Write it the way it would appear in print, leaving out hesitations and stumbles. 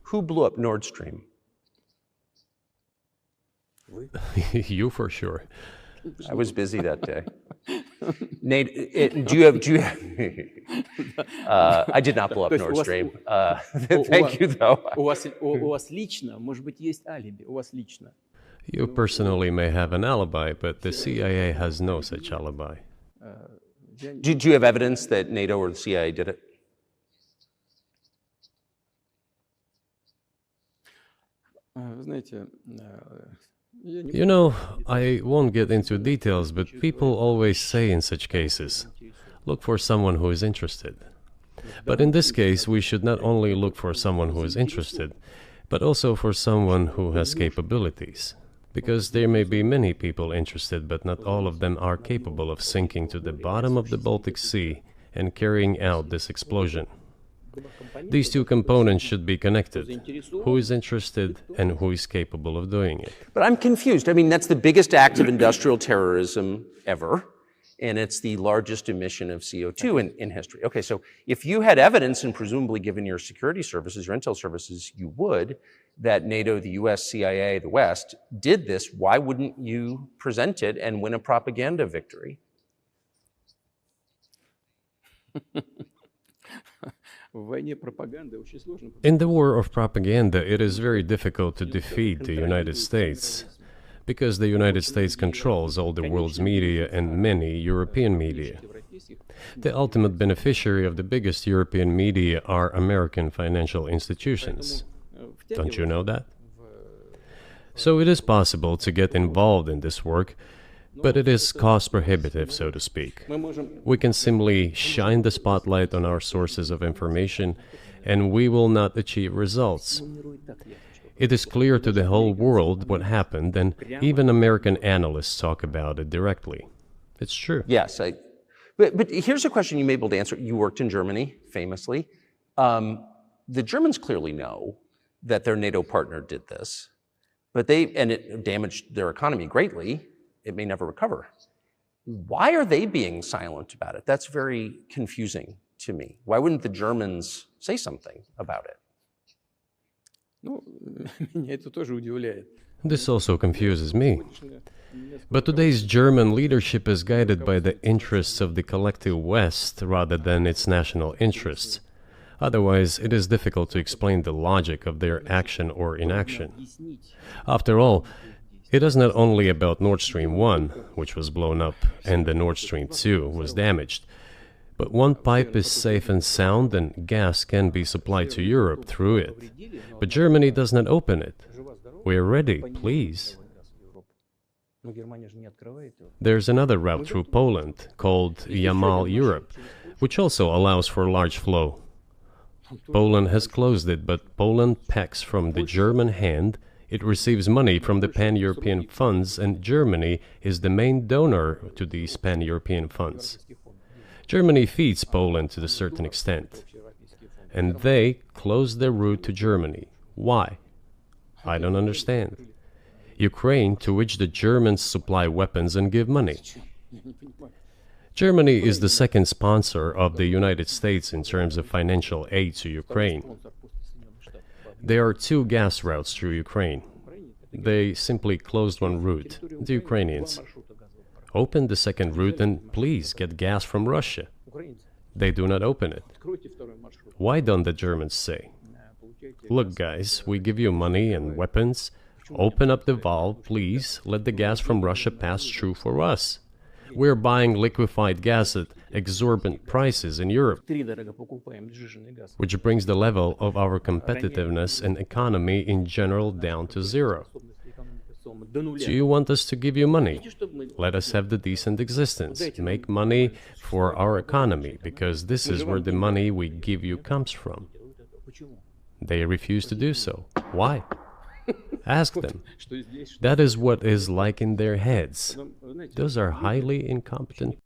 Who blew up Nord Stream? You for sure. I was busy that day. Nate, do you have I did not blow up Nord Stream. Thank you, though. У вас лично, может быть, есть алиби, у вас лично. You personally may have an alibi, but the CIA has no such alibi. Do you have evidence that NATO or the CIA did it? Вы знаете, You know, I won't get into details, but people always say in such cases, look for someone who is interested. But in this case, we should not only look for someone who is interested, but also for someone who has capabilities. Because there may be many people interested, but not all of them are capable of sinking to the bottom of the Baltic Sea and carrying out this explosion. These two components should be connected. Who is interested and who is capable of doing it? But I'm confused. I mean, that's the biggest act of industrial terrorism ever, and it's the largest emission of CO2 in history. Okay, so if you had evidence, and presumably given your security services, your intel services, you would, that NATO, the US, CIA, the West, did this, why wouldn't you present it and win a propaganda victory? In the war of propaganda, it is very difficult to defeat the United States, because the United States controls all the world's media and many European media. The ultimate beneficiary of the biggest European media are American financial institutions. Don't you know that? So it is possible to get involved in this work, but it is cost prohibitive, so to speak. We can simply shine the spotlight on our sources of information, and we will not achieve results. It is clear to the whole world what happened, and even American analysts talk about it directly. It's true. Yes, but here's a question you may be able to answer. You worked in Germany, famously. The Germans clearly know that their NATO partner did this, and it damaged their economy greatly. It may never recover. Why are they being silent about it? That's very confusing to me. Why wouldn't the Germans say something about it? This also confuses me. But today's German leadership is guided by the interests of the collective West rather than its national interests. Otherwise, it is difficult to explain the logic of their action or inaction. After all, it is not only about Nord Stream 1, which was blown up, and the Nord Stream 2 was damaged. But one pipe is safe and sound, and gas can be supplied to Europe through it. But Germany does not open it. We are ready, please. There's another route through Poland, called Yamal Europe, which also allows for large flow. Poland has closed it, but Poland pecks from the German hand. It receives money from the pan-European funds, and Germany is the main donor to these pan-European funds. Germany feeds Poland to a certain extent, and they close their route to Germany. Why? I don't understand. Ukraine, to which the Germans supply weapons and give money. Germany is the second sponsor of the United States in terms of financial aid to Ukraine. There are two gas routes through Ukraine. They simply closed one route, the Ukrainians. Open the second route and please get gas from Russia. They do not open it. Why don't the Germans say, look guys, we give you money and weapons, open up the valve, please, let the gas from Russia pass through for us. We're buying liquefied gas at exorbitant prices in Europe, which brings the level of our competitiveness and economy in general down to zero. Do you want us to give you money? Let us have the decent existence. Make money for our economy, because this is where the money we give you comes from. They refuse to do so. Why? Ask them. That is what is like in their heads. Those are highly incompetent